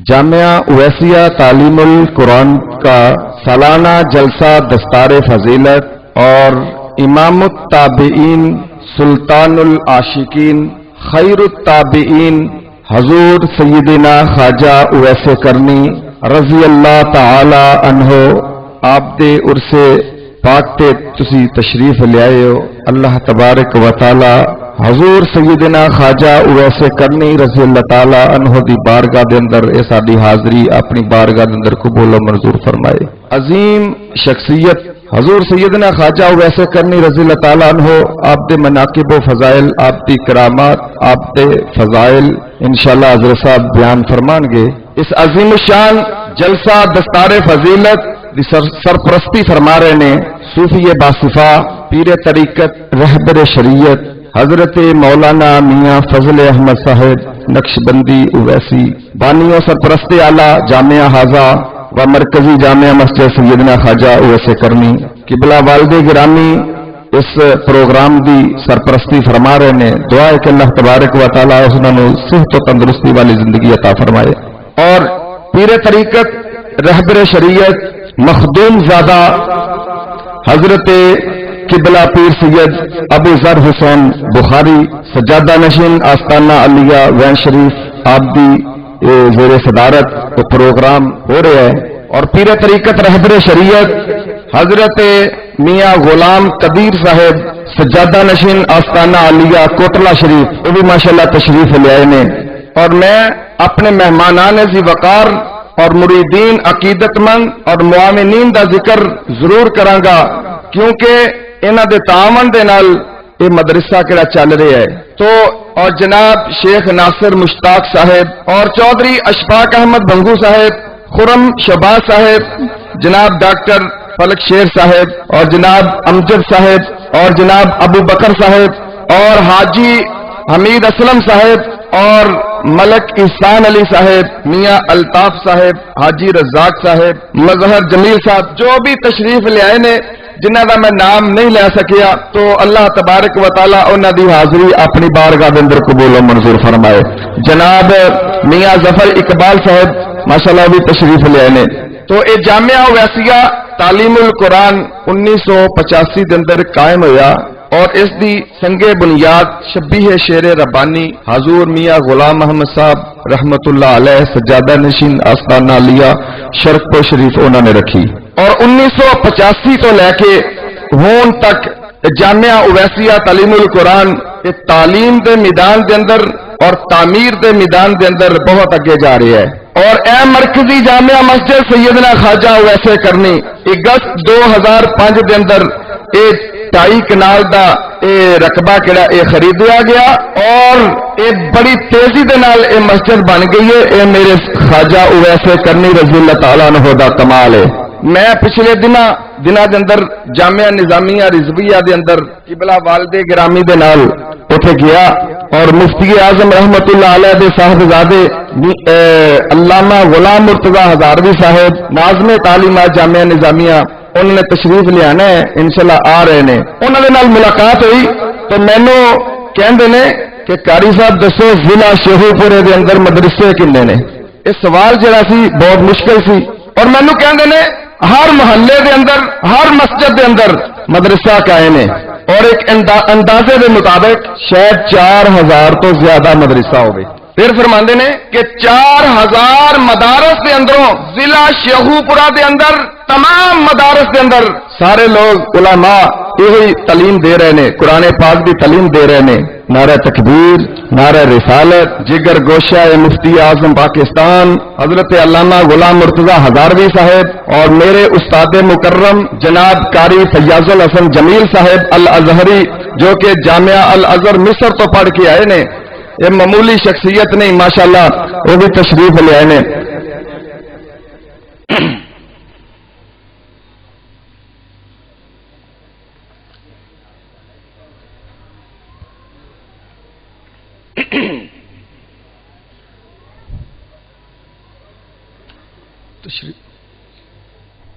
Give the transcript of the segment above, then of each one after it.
جامعہ اویسیہ تعلیم القرآن کا سالانہ جلسہ دستار فضیلت اور امام التابعین سلطان العاشقین خیر التابعین حضور سیدنا خواجہ اویس کرنی رضی اللہ تعالی عنہ آپ دے عرصے پاک تے تسی تشریف لے آئے ہو۔ اللہ تبارک و تعالی حضور سیدنا خواجہ اویس کرنی رضی اللہ تعالی عنہ دی بارگاہ دے اندر اے ساری حاضری اپنی بارگاہ دے اندر قبول و منظور فرمائے۔ عظیم شخصیت حضور سیدنا خواجہ اویس کرنی رضی اللہ تعالی عنہ آپ دے مناقب و فضائل، آپ دی کرامات، آپ دے فضائل انشاءاللہ حضرت صاحب بیان فرمان گے۔ اس عظیم الشان جلسہ دستار فضیلت سرپرستی فرما رہے نے صوفی باصفا پیر طریقت رہبر شریعت حضرت مولانا میاں فضل احمد صاحب نقشبندی اویسی بانی و سرپرست اعلیٰ جامعہ حاضہ و مرکزی جامعہ مسجد سیدنا خواجہ اویس کرنی قبلہ والد گرامی اس پروگرام دی سرپرستی فرما رہے نے۔ دعا ہے کہ اللہ تبارک و تعالیٰ انہوں صحت و تندرستی والی زندگی عطا فرمائے۔ اور پیر طریقت رہبر شریعت مخدوم زادہ حضرت قبلہ پیر سید ابو ذر حسین بخاری سجادہ نشین آستانہ علیہ وین شریف آپ دی زیر صدارت تو پروگرام ہو رہا ہے۔ اور پیر طریقت رہبر شریعت حضرت میاں غلام قدیر صاحب سجادہ نشین آستانہ علیہ کوٹلہ شریف وہ بھی ماشاءاللہ تشریف لے آئے نے۔ اور میں اپنے مہمانان ذی وقار اور مریدین عقیدت مند اور معاونین دا ذکر ضرور کراں گا کیونکہ انہاں دے تعاون دے نال یہ مدرسہ کیڑا چل رہا ہے۔ تو اور جناب شیخ ناصر مشتاق صاحب اور چودھری اشفاق احمد بنگو صاحب، خرم شہباز صاحب، جناب ڈاکٹر فلک شیر صاحب اور جناب امجد صاحب اور جناب ابو بکر صاحب اور حاجی حمید اسلم صاحب اور ملک احسان علی صاحب، میاں الطاف صاحب، حاجی رزاق صاحب، مظہر جمیل صاحب جو بھی تشریف لے آئے نے جنہ دا میں نام نہیں لے سکیا تو اللہ تبارک و تعالی انہاں دی حاضری اپنی بارگاہ دے اندر قبول و منظور فرمائے۔ جناب میاں ظفر اقبال صاحب ماشاءاللہ بھی تشریف لے آئے نے۔ تو اے جامعہ اویسیہ تعلیم القرآن 1985 دے اندر قائم ہویا اور اس دی سنگ بنیاد شبیہ شیر ربانی حضور میاں غلام محمد صاحب رحمت اللہ علیہ سجادہ نشین آستانہ علیہ شرقپور شریف انہوں نے رکھی۔ اور 1985 تو لے کے ہون تک جامعہ اویسیہ تعلیم القرآن تعلیم دے میدان دے اندر اور تعمیر دے میدان دے اندر بہت اگے جا رہی ہے۔ اور اے مرکزی جامعہ مسجد سیدنا خواجہ اویس کرنی اگست 2005 دے اندر 2.5 کنال دا رقبہ کیڑا خریدیا گیا اور بڑی تیزی دے نال مسجد بن گئی ہے۔ اے میرے خواجہ اویس کرنی رضی اللہ تعالیٰ عنہ دا کمال ہے۔ میں پچھلے دنوں دے اندر جامعہ نظامیہ رضویہ دے اندر قبلہ والد گرامی دے نال اٹھے گیا اور مفتی اعظم رحمت اللہ علیہ دے صاحبزادے علامہ غلام مرتضی ہزاروی صاحب ناظم تعلیمات جامعہ نظامیہ انہوں نے تشریف لے آنا ہے، انشاءاللہ آ رہے نے۔ انہوں نے نال ملاقات ہوئی تو مینوں کہندے نے کہ قاری صاحب دسو ضلع شیخو پورے دے اندر مدرسے کنے نے؟ اس سوال جڑا سی بہت مشکل سی اور مینوں کہندے نے ہر محلے دے اندر ہر مسجد دے اندر مدرسہ قائم ہے اور ایک اندازے دے مطابق شاید 4000 تو زیادہ مدرسہ ہوگی۔ پھر فرماندے نے کہ 4000 مدارس دے اندروں ضلع شیخو پورا دے اندر تمام مدارس دے اندر سارے لوگ علماء یہی تعلیم دے رہے ہیں، قرآن پاک دی تعلیم دے رہے ہیں۔ نعرہ تکبیر، نعرہ رسالت، جگر گوشہ مفتی اعظم پاکستان حضرت علامہ غلام مرتضی ہزاروی صاحب اور میرے استاد مکرم جناب قاری فیاض الحسن جمیل صاحب الازہری جو کہ جامعہ الازہر مصر تو پڑھ کے آئے نے، یہ معمولی شخصیت نہیں ماشاءاللہ وہ بھی تشریف لے آئے نے۔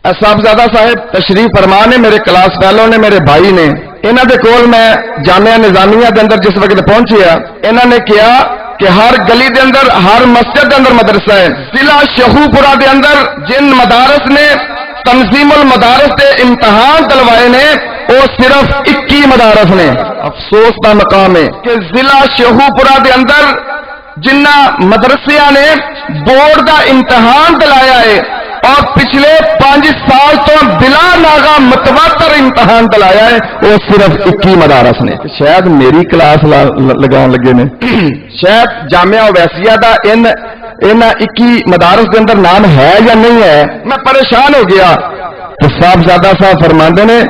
صاحبزادہ صاحب تشریف فرما نے، میرے کلاس فیلو نے، میرے بھائی نے۔ انہوں دے کول میں جامعہ نظامیہ دے اندر جس وقت پہنچیا انہوں نے کیا کہ ہر گلی دے اندر ہر مسجد دے اندر مدرسہ ہے. ضلع شہوپورہ دے اندر جن مدارس نے تنظیم المدارس دے امتحان دلوائے نے وہ صرف 21 مدارس نے. افسوس کا مقام ہے کہ ضلع شہوپورہ دے اندر جنہ مدرسیاں نے بورڈ دا امتحان دلایا ہے اور پچھلے 5 سال تو بلا ناغا متواتر امتحان دلایا ہے وہ صرف 21 مدارس نے. شاید میری کلاس لگان لگے نے شاید جامعہ اویسیہ دا ان 21 مدارس کے اندر نام ہے یا نہیں ہے. میں پریشان ہو گیا تو صاحبزادہ صاحب فرماندے نے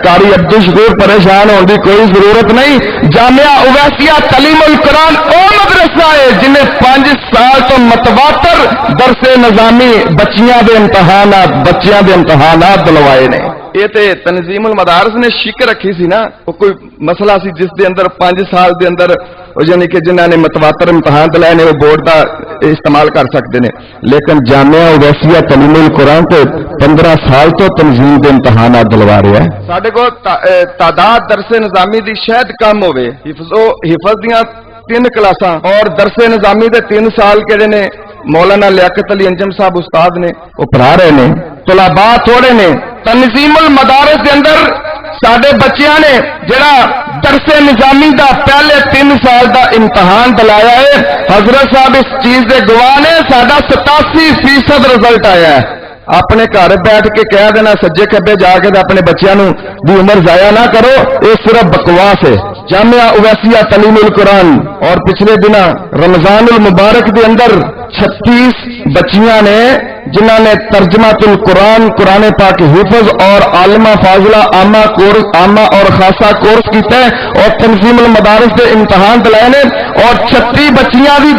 قاری عبدالشکور پریشان ہونے کی کوئی ضرورت نہیں. جامعہ اویسیہ تعلیم القرآن او مدرسہ ہے جنہیں 5 سال تو متواتر درس نظامی بچیاں دے امتحانات دلوائے نے. یہ تے تنظیم المدارس نے شک رکھی سی نا وہ کوئی مسئلہ سی جس دے اندر 5 سال دے اندر یعنی کہ جنہوں نے متواتر امتحان دلائے نے وہ بورڈ کا استعمال کر سکتے ہیں. لیکن جامعہ اویسیہ تعلیم القرآن تو 15 سال تو تنظیم کے امتحانات دلوا رہا ہے. سڈے کو تعداد درس نظامی دی شاید کم ہوئے. حفظ دیاں 3 کلاساں اور درس نظامی دے 3 سال کہڑے نے مولانا لیاقت علی انجم صاحب استاد نے وہ پڑھا رہے ہیں. طلباء تھوڑے نے. تنظیم المدارس دے اندر ساڈے بچیاں نے جڑا درس نظامی دا پہلے 3 سال دا امتحان دلایا ہے حضرت صاحب اس چیز دے گواہ نے. ساڈا 87% رزلٹ آیا ہے. اپنے گھر بیٹھ کے کہہ دینا سجے کھبے جا کے اپنے بچیاں نو دی عمر ضائع نہ کرو یہ صرف بکواس ہے. جامعہ اویسیہ تعلیم القرآن اور پچھلے دن رمضان المبارک دے اندر 36 بچیاں نے جنہوں نے ترجمہ القرآن قرآن پاک حفظ اور عالمہ فاضلہ عامہ اور خاصہ کورس کیتا ہے اور تنظیم المدارس کے امتحان دلائے نے اور 36 بچیاں بھی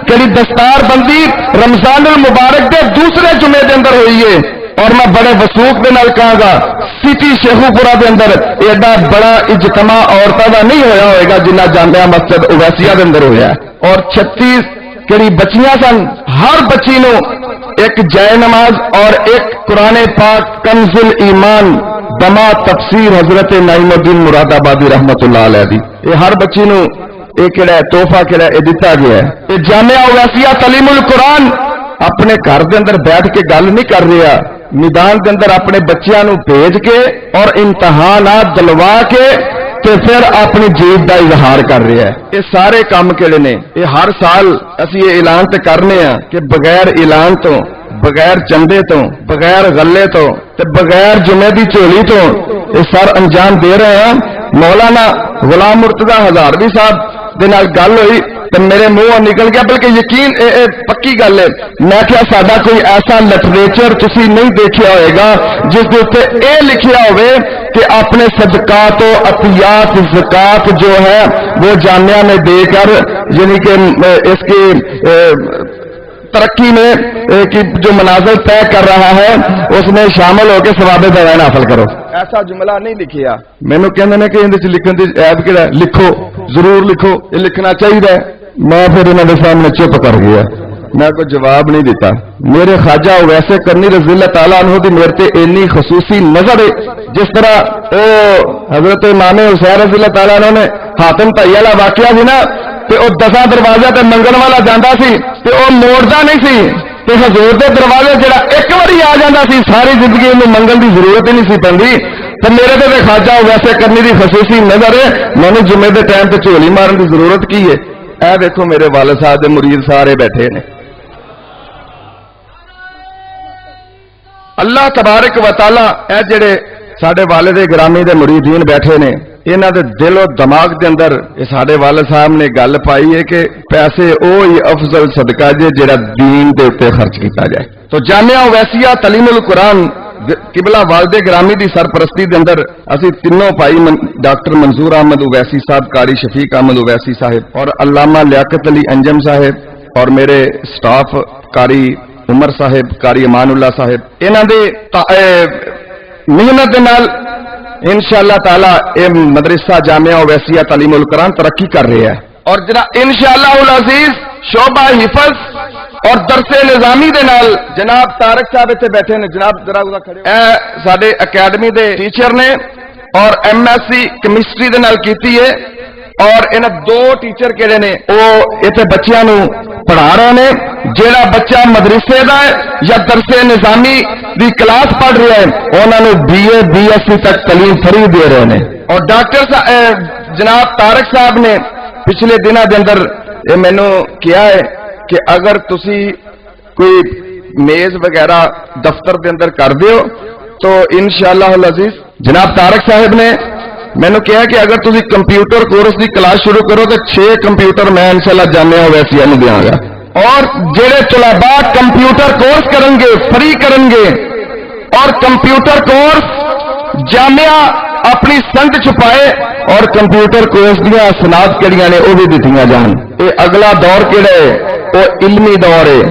کڑی دستار بندی رمضان المبارک کے دوسرے جمعے دے اندر ہوئی ہے. اور میں بڑے وثوق کے نال کہاں گا سٹی شیخوپورہ دے اندر ایڈا بڑا اجتماع عورتوں کا نہیں ہویا ہوئے گا جنہ جامعہ مسجد اویسیہ دے اندر ہویا ہے. اور 36 کڑی بچیاں سن. ہر بچی نو ایک جائے نماز اور ایک قرآن پاک کنز الایمان دما تفسیر حضرت نعیم الدین مراد آبادی رحمت اللہ علیہ دی یہ ہر بچی نو یہ کہڑا ہے تحفہ کہڑا ہے یہ دتا گیا ہے. یہ جامعہ اویسیہ تعلیم القرآن اپنے گھر دے اندر بیٹھ کے گل نہیں کر رہا میدان کے اندر اپنے بچیاں نو بھیج کے اور امتحانات دلوا کے تے پھر اپنی جیت دا اظہار کر رہا ہے. یہ سارے کام کہڑے نے یہ ہر سال اسی یہ اعلان تے کرنے ہیں کہ بغیر اعلان تو بغیر چندے تو بغیر غلے تو تے بغیر جمعے دی چولی تو یہ سر انجام دے رہے ہیں. مولانا غلام مرتضی ہزاروی صاحب دے نال گل ہوئی تو میرے منہ نکل گیا بلکہ یقین پکی گل ہے. میں کیا ساڈا کوئی ایسا لٹریچر تسی نہیں دیکھیا ہوئے گا جس کے اوپر اے لکھیا ہوئے کہ اپنے صدقات و عطیات زکات جو ہے وہ جامعہ میں دے کر یعنی کہ اس کی ترقی میں جو منازل طے کر رہا ہے اس میں شامل ہو کے ثواب دوائن حاصل کرو. ایسا جملہ نہیں لکھیا. مینوں کہندے نے کہ اندر لکھن دی عیب کیڑا لکھو ضرور لکھو یہ لکھنا چاہیے. میں پھر انہوں کے سامنے چپ کر گیا میں کوئی جواب نہیں دیتا. میرے خواجہ ویسے کرنی رضی اللہ تعالیٰ عنہ دی میرے تے اینی خصوصی نظر ہے جس طرح او حضرت امام حسین رضی اللہ تعالیٰ عنہ نے حاتم طائی والا واقعہ سی نا تے او 10 دروازے تے منگن والا جاندا سی تے او موڑدا نہیں سی تے حضور دے دروازے جڑا ایک باری آ جاندا سی ساری زندگی انہوں منگن دی ضرورت ہی نہیں سی پندی. تو میرے تے خواجہ ویسے کرنی دی خصوصی نظر ہے میں نے جمعے دے ٹائم تے جھولی مارن دی ضرورت کی ہے. اے دیکھو میرے والد صاحب دے مرید سارے بیٹھے نے. اللہ تبارک و تعالی اے جڑے ساڈے والد گرامی دے مریدین بیٹھے نے انہاں دے دل و دماغ دے اندر یہ ساڈے والد صاحب نے گل پائی ہے کہ پیسے وہی افضل صدقہ جے جڑا دین دے اوپر خرچ کیتا جائے. تو جامعہ اویسیہ تعلیم القرآن قبلہ والد گرامی دی سرپرستی دے اندر اسی تینوں بھائی ڈاکٹر منظور احمد اویسی صاحب قاری شفیق احمد اویسی صاحب اور علامہ لیاقت علی انجم صاحب اور میرے سٹاف قاری عمر صاحب قاری امان اللہ صاحب انہاں دے محنت دے نال انشاءاللہ تعالی اے مدرسہ جامعہ اویسیہ تعلیم القرآن ترقی کر رہا ہے. اور جناب انشاءاللہ العزیز شعبہ حفظ اور درس نظامی دے نال جناب طارق صاحب اتنے بیٹھے نے جناب ذرا کھڑے اے ساڈے اکیڈمی دے ٹیچر نے اور ایم ایس سی کیمسٹری دے نال کیتی ہے اور انہاں دو ٹیچر کہڑے نے وہ اتنے بچیاں نو پڑھا رہے ہیں. جیڑا بچہ مدرسے دا ہے یا درس نظامی دی کلاس پڑھ رہا ہے انہاں نو BA BSc تک تعلیم فری دے رہے ہیں. اور ڈاکٹر جناب طارق صاحب نے پچھلے دنوں دے اندر مینوں کیا ہے کہ اگر تسی کوئی میز وغیرہ دفتر دے اندر کر دیو تو انشاءاللہ العزیز جناب طارق صاحب نے مینوں کہا کہ اگر تسی کمپیوٹر کورس دی کلاس شروع کرو تو 6 کمپیوٹر میں انشاءاللہ جامعہ اویسیہ نوں دیاں گا. اور جڑے طلباء کمپیوٹر کورس کرن گے فری کرن گے اور کمپیوٹر کورس جامعہ اپنی سنگ چھپائے اور کمپیوٹر کورس دیا اسناد کہڑیاں نے وہ بھی دتیاں جان. یہ اگلا دور کہڑا ہے وہ علمی دور ہے.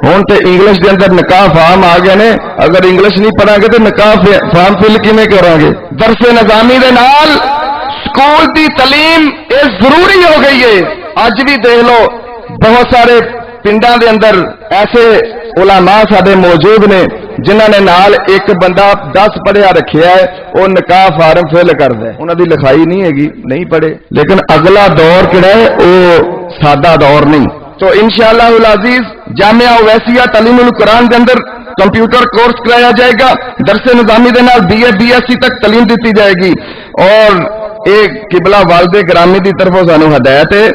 ہوں تو انگلش کے اندر نکاح فارم آ گئے نے. اگر انگلش نہیں پڑھا گے تو نکاح فارم فل کیویں کریں گے؟ درس نظامی دے نال سکول دی تعلیم یہ ضروری ہو گئی ہے. اج بھی دیکھ لو بہت سارے پنڈاں دے اندر ایسے علماء سارے موجود نے جنہوں نے نال ایک بندہ 10 پڑھیا رکھیا ہے وہ نکاح فارم فل کردا ہے. انہاں دی لکھائی نہیں ہے گی نہیں پڑھے. لیکن اگلا دور کہڑا ہے وہ سادہ دور نہیں. تو انشاءاللہ العزیز جامعہ اویسیہ تعلیم القرآن کے اندر کمپیوٹر کورس کرایا جائے گا. درس نظامی دے نال BA BSc تک تعلیم دیتی جائے گی. اور ایک قبلہ والد گرامی دی طرفوں سانو ہدایت ہے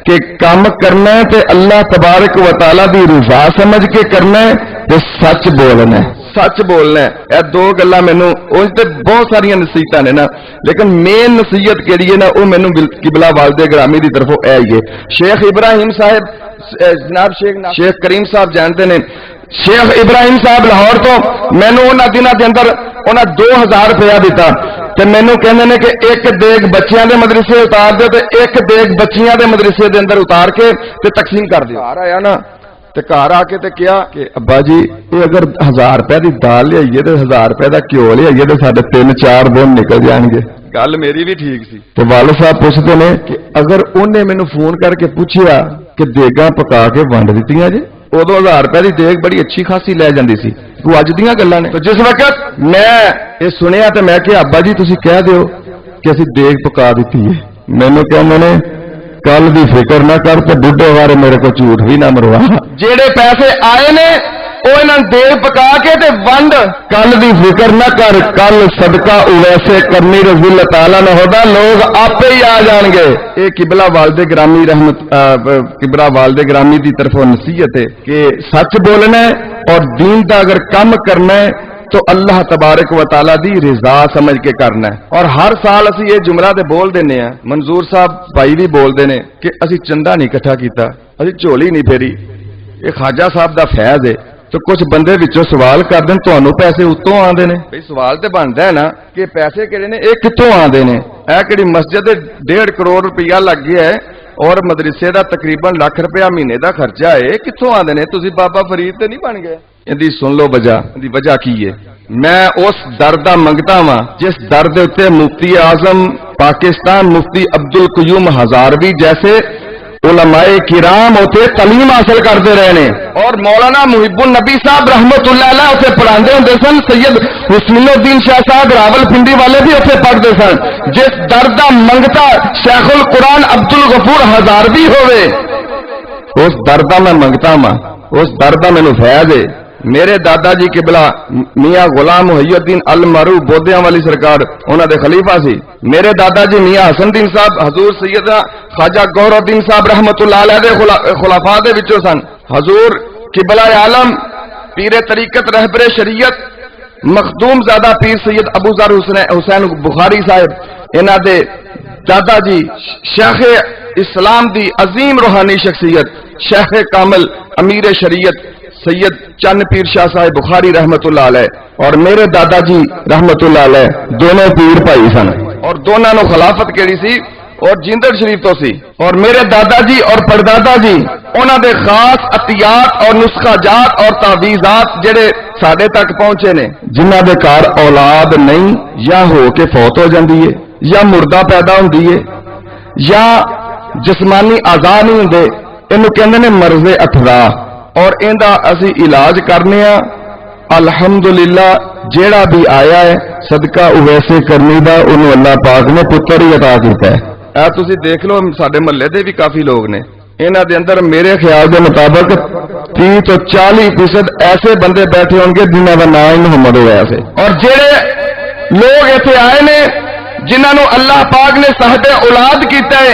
کہ کام کرنا ہے تے اللہ تبارک و تعالی دی رضا سمجھ کے کرنا ہے تے سچ بولنا ہے. سچ بولنا ہے. اے دو گلاں مینوں اس تے بہت ساری نصیحتاں نے نا لیکن مین نصیحت کیڑی ہے نا وہ مینوں قبلہ والد گرامی دی طرفوں اے ہی ہے. شیخ ابراہیم صاحب جناب شیخ کریم صاحب جانتے ہیں. شیخ ابراہیم صاحب لاہور تو مینوں انہاں دنوں دے اندر انہاں 2000 روپیہ دیتا تے مینوں کہندے نے کہ ایک دیگ بچیاں دے مدرسے اتار دے تے ایک دیگ بچیاں دے مدرسے دے اندر اتار کے تے تقسیم کر دیو. گھر آیا نا تے گھر آ کے تے کیا کہ ابا جی یہ اگر 1000 روپے دی دال لائیے تے 1000 روپے دا گھیو لائیے تے ساڈے 3-4 دن نکل جان گے. گل میری بھی ٹھیک سی. تو والد صاحب پوچھتے ہیں کہ اگر انہیں مینوں فون کر کے پوچھیا کہ دیگاں پکا کے ونڈ دتیاں جی ادو 1000 روپے کی دیگ بڑی اچھی خاصی لے جاندی سی. تو اج دیاں گلاں نے. تو جس وقت میں یہ سنیا تو میں کہ ابا جی تسی کہہ دیو کہ اسی دیگ پکا دیتی ہے. مینوں کہندے نے کل دی فکر نہ کر تے بڈھے بارے میرے کو جھوٹ بھی نہ مروا. جڑے پیسے آئے نے وہ انہاں دیگ پکا کے تے ونڈ. کل دی فکر نہ کر کل صدقہ اویسے کرنی رضی اللہ تعالیٰ نے ہوتا لوگ آپ ہی آ جان گے. یہ قبلہ والد گرامی قبلہ والد گرامی دی طرفوں نصیحت ہے کہ سچ بولنا ہے اور دین دا اگر کم کرنا ہے تو اللہ تبارک و تعالیٰ دی رضا سمجھ کے کرنا ہے. اور ہر سال اسی یہ جملہ تے بول دینے ہیں. منظور صاحب بھائی بھی بول دینے کہ اسی چندہ نہیں کٹھا کیتا اسی جھولی نہیں پھیری. یہ خواجہ صاحب دا فیض ہے. تو کچھ بندے وچوں سوال کر دین تانوں پیسے اتوں آندے نے. بھئی سوال تے بندا ہے نا کہ پیسے کہڑے نے یہ کتوں آندے نے. اے کہڑی مسجد 1.5 کروڑ روپیہ لگ گیا ہے اور مدرسے دا تقریباً لاکھ روپیہ مہینے دا خرچہ ہے. کتوں آندے نے؟ تسی بابا فرید تے نہیں بن گئے. اندی سن لو وجہ کی ہے. میں اس در دا منگتا ہاں جس در دے اتے مفتی اعظم پاکستان مفتی عبدالقیوم ہزاروی جیسے علماء کرام ہوتے تعلیم حاصل کرتے رہے ہیں. اور مولانا محب النبی صاحب رحمت اللہ علیہ اتنے پڑھاندے ہوندے سن. سید حسین الدین شاہ صاحب راول پنڈی والے بھی اتنے پڑھتے سن. جس در دا منگتا شیخ القرآن عبدالغفور ہزاروی ہوئے اس در دا میں منگتا ہاں. اس در دا مینوں فیض ہے. میرے دادا جی قبلہ میاں غلام محی الدین المعروف بودیاں والی سرکار انہاں دے خلیفہ سی. میرے دادا جی میاں حسن الدین صاحب حضور سیدنا خواجہ گوہر الدین صاحب رحمت اللہ علیہ دے خلفاء دے وچوں سن. حضور قبلہ عالم پیر طریقت رہبر شریعت مخدوم زادہ پیر سید ابو ذر حسین بخاری صاحب انہاں دے دادا جی شیخ اسلام دی عظیم روحانی شخصیت شیخ کامل امیر شریعت سید چند پیر شاہ صاحب بخاری رحمت اللہ علیہ اور میرے دادا جی رحمت اللہ علیہ دونوں پیر بھائی سن. اور دونوں نو خلافت کیڑی سی اور جیندر شریف تو سی. اور میرے دادا جی اور پردادا جی انہاں دے خاص عطیات اور نسخہ جات اور تعویذات جڑے ساڈے تک پہنچے نے. جنہاں دے گھر اولاد نہیں یا ہو کے فوت ہو جاندی ہے یا مردہ پیدا ہوندی ہے یا جسمانی اعضاء نہیں ہوندے اینو کہندے نے مرض اٹھرا. اور ایندا اسی علاج کرنے ہاں. الحمدللہ جیڑا بھی آیا ہے صدقہ اویسے کرنی دا انہوں اللہ پاک نے پتر ہی عطا کیتا ہے. ਇਹ ਤੁਸੀਂ ਦੇਖ ਲਓ, ਸਾਡੇ ਮਹੱਲੇ ਦੇ ਵੀ ਕਾਫੀ ਲੋਕ ਨੇ, ਇਹਨਾਂ ਦੇ ਅੰਦਰ ਮੇਰੇ ਖਿਆਲ ਦੇ ਮੁਤਾਬਕ 30 ਤੋਂ 40% ਐਸੇ ਬੰਦੇ ਬੈਠੇ ਹੋਣਗੇ ਜਿਨ੍ਹਾਂ ਦਾ ਨਾਮ ਹੀ ਮੁਹੰਮਦ ਹੋਇਆ ਸੀ। ਔਰ ਜਿਹੜੇ ਲੋਕ ਇੱਥੇ ਆਏ ਨੇ ਜਿਨ੍ਹਾਂ ਨੂੰ ਅੱਲਾਹ ਪਾਕ ਨੇ ਸਾਹਬ ਔਲਾਦ ਕੀਤਾ ਹੈ,